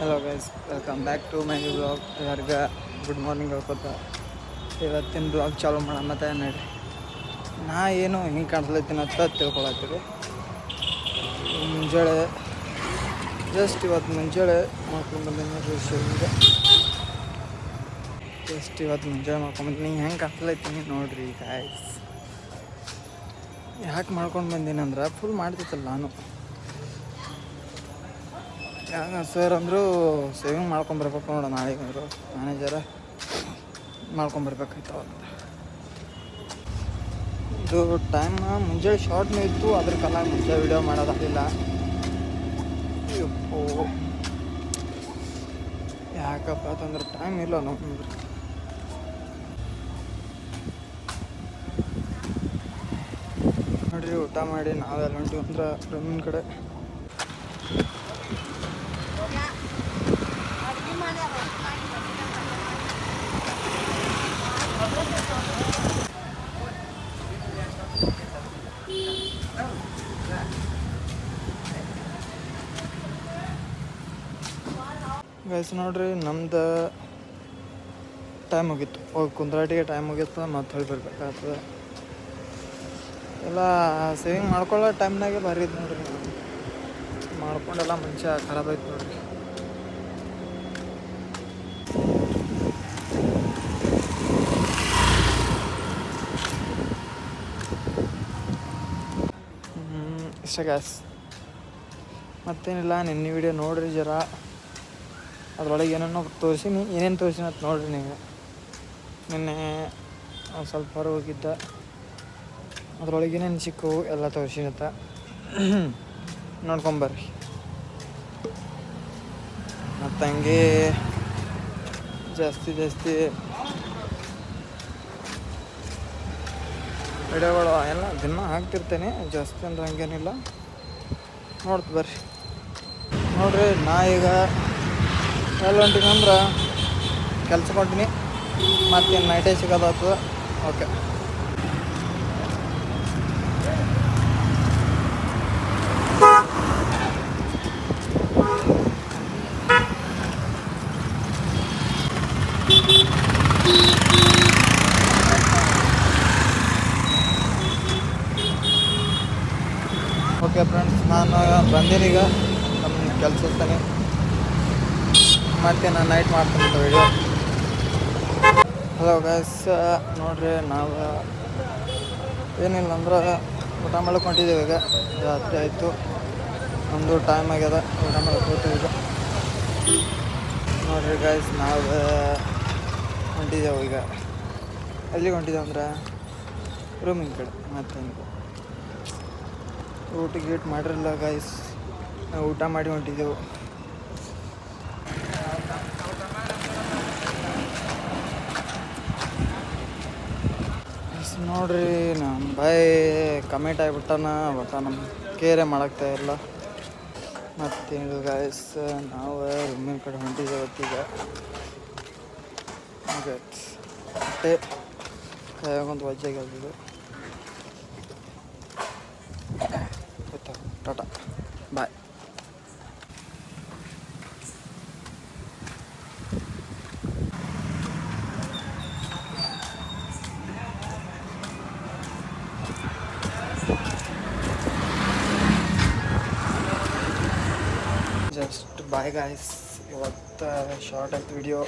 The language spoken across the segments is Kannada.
Hello guys, welcome back to my blog. ಎಲ್ಲರಿಗ ಗುಡ್ ಮಾರ್ನಿಂಗ್ ಹೇಳ್ಕೊತ ಇವತ್ತಿನ ಬ್ಲಾಗ್ ಚಾಲೂ ಮಾಡೋಣ. ಮತ್ತೆ ನೋಡ್ರಿ, ನಾ ಏನು ಹಿಂಗೆ ಕಾಣಿಸ್ಲತ್ತೀನಿ ಅಂತ ತಿಳ್ಕೊಳತ್ತೀರಿ. ಮುಂಜಾನೆ ಇವತ್ತು ಮುಂಜಾನೆ ಮಾಡ್ಕೊಂಡು ಬಂದೀನಿ ನೋಡ್ರಿ. ಇವತ್ತು ಮುಂಜಾನೆ ಮಾಡ್ಕೊಂಬಂದಿನಿ. ಹೆಂಗೆ ಕಾಣಿಸ್ಲತ್ತೀನಿ ನೋಡ್ರಿ ಗಾಯ್ಸ್. ಯಾಕೆ ಮಾಡ್ಕೊಂಡು ಬಂದೀನಿ ಅಂದ್ರೆ ಫುಲ್ ಮಾಡ್ತಿತ್ತಲ್ಲ ನಾನು. ಸರ್ ಅಂದರು ಸೇವಿಂಗ್ ಮಾಡ್ಕೊಂಬರ್ಬೇಕು ನೋಡ, ನಾಳೆಗೆ ಅಂದರು ಮ್ಯಾನೇಜರ. ಮಾಡ್ಕೊಂಬರ್ಬೇಕಾಯ್ತು ಅಂತ. ಇದು ಟೈಮ್ ಮುಂಜಾನೆ ಶಾರ್ಟ್ನೂ ಇತ್ತು, ಅದ್ರ ಕಾಲ ಮುಂಚೆ ವೀಡಿಯೋ ಮಾಡೋದಾಗಲಿಲ್ಲ. ಯಪ್ಪೋ, ಯಾಕಪ್ಪ ಅಂತಂದ್ರೆ ಟೈಮ್ ಇಲ್ಲ ನಮ್ಗೆ. ನೋಡ್ರಿ, ಊಟ ಮಾಡಿ ನಾವೆಲ್ಲ ಹೊಂಟಿವಿ ಅಂದ್ರೆ ರೂಮಿನ ಕಡೆ. ಗೈಸ್ ನೋಡ್ರಿ, ನಮ್ದು ಟೈಮ್ ಮುಗೀತು. ಹೋಗಿ ಕುಂದ್ರಾಟಿಗೆ ಟೈಮ್ ಮುಗೀತು, ಮತ್ತೆ ಹೊಳಿ ಬರ್ಬೇಕಾಗ್ತದೆ. ಎಲ್ಲ ಸೇವಿಂಗ್ ಮಾಡ್ಕೊಳ್ಳೋ ಟೈಮ್ನಾಗೆ ಭಾರಿ ಇದು ನೋಡ್ರಿ. ಮಾಡ್ಕೊಂಡೆಲ್ಲ ಮನುಷ್ಯ ಖರಾಬ್ ಆಯ್ತು ನೋಡ್ರಿ. ಇಷ್ಟ ಗ್ಯಾಸ್, ಮತ್ತೇನಿಲ್ಲ. ನಿನ್ನೆ ವಿಡಿಯೋ ನೋಡ್ರಿ ಜರ, ಅದ್ರೊಳಗೆ ಏನೇನೋ ತೋರಿಸಿನಿ. ಏನೇನು ತೋರಿಸಿನ ಅಂತ ನೋಡ್ರಿ ನೀವು. ನಿನ್ನೆ ಸ್ವಲ್ಪ ಹೊರಗೆ ಹೋಗಿದ್ದ, ಅದ್ರೊಳಗೆ ಏನೇನು ಸಿಕ್ಕವು ಎಲ್ಲ ತೋರಿಸಿನತ್ತ ನೋಡ್ಕೊಂಬರ್ರಿ. ಮತ್ತು ಹಂಗೆ ಜಾಸ್ತಿ ವಿಡಿಯೋಗಳು ಎಲ್ಲ ದಿನ ಹಾಕ್ತಿರ್ತೇನೆ, ಜಾಸ್ತಿ ಅಂದ್ರೆ ಹಂಗೇನಿಲ್ಲ. ನೋಡ್ತು ಬರ್ರಿ. ನೋಡ್ರಿ, ನಾ ಈಗ ಎಲ್ಲಿ ಹೊಂಟೀನಿ ಅಂದ್ರೆ ಕೆಲ್ಸಕ್ಕೆ ಹೊಂಟೀನಿ. ಮತ್ತೇನು ನೈಟೇ ಸಿಗೋದಾಗ್ತದೆ. ಓಕೆ, ಓಕೆ ಫ್ರೆಂಡ್ಸ್, ನಾನು ಬಂದೀನಿ ಈಗ ನಮ್ಮ ಕೆಲಸಕ್ಕೆ. ಮತ್ತು ನಾನು ನೈಟ್ ಮಾಡ್ತೀನಿ ವಿಡಿಯೋ. ಹಲೋ ಗೈಸ್, ನೋಡ್ರಿ, ನಾವು ಏನಿಲ್ಲ ಅಂದ್ರೆ ಊಟ ಮಾಡಕ್ಕೆ ಹೊಂಟಿದ್ದೀವಿ. ಈಗ ರಾತ್ರಿ ಆಯಿತು, ಒಂದು ಟೈಮ್ ಆಗ್ಯದ. ಊಟ ಮಾಡಕ್ಕೆ ಹೋಗ್ತೀವಿ ಈಗ. ನೋಡ್ರಿ ಗೈಸ್, ನಾವು ಹೊಂಟಿದ್ದೆವು ಈಗ. ಎಲ್ಲಿಗೆ ಹೊಂಟಿದ್ದೇವೆ ಅಂದ್ರೆ ರೂಮಿನ ಕಡೆ. ಮತ್ತೇನಿದೆ, ಊಟ ಗೀಟ್ ಮಾಡಿರಲಿಲ್ಲ ಗೈಸ್, ನಾವು ಊಟ ಮಾಡಿ ಹೊಂಟಿದ್ದೆವು. ನೋಡ್ರಿ, ನಮ್ಮ ಬಾಯ್ ಕಮೆಂಟ್ ಆಗಿಬಿಟ್ಟಾನ, ಬಟ್ ನಮ್ಮ ಕೇರೆ ಮಾಡೋಕ್ತಾ ಇಲ್ಲ. ಮತ್ತೇನು ಗೈಸ್, ನಾವು ರೂಮಿನ ಕಡೆ ಹೊಂಟಿದ್ದೇವೆ ಈಗ. ಅಷ್ಟೇ ಕೈಯಾಗೊಂದು ವಜ್ಜಾಗಿ ಆಗಿದೆ. ಆಯ್ತಾ, tata bye. Just bye guys. ಇವತ್ತು ಶಾರ್ಟ್ ಆಯ್ತು ವಿಡಿಯೋ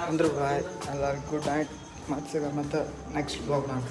ಅಂದ್ರೆ ಬಾಯ್. ಎಲ್ಲರಿಗೂ ಗುಡ್ ನೈಟ್. ಮತ್ತೆ ಸಿಗ ಮತ್ತೆ ನೆಕ್ಸ್ಟ್ ಬ್ಲಾಗ್ ನಾನು.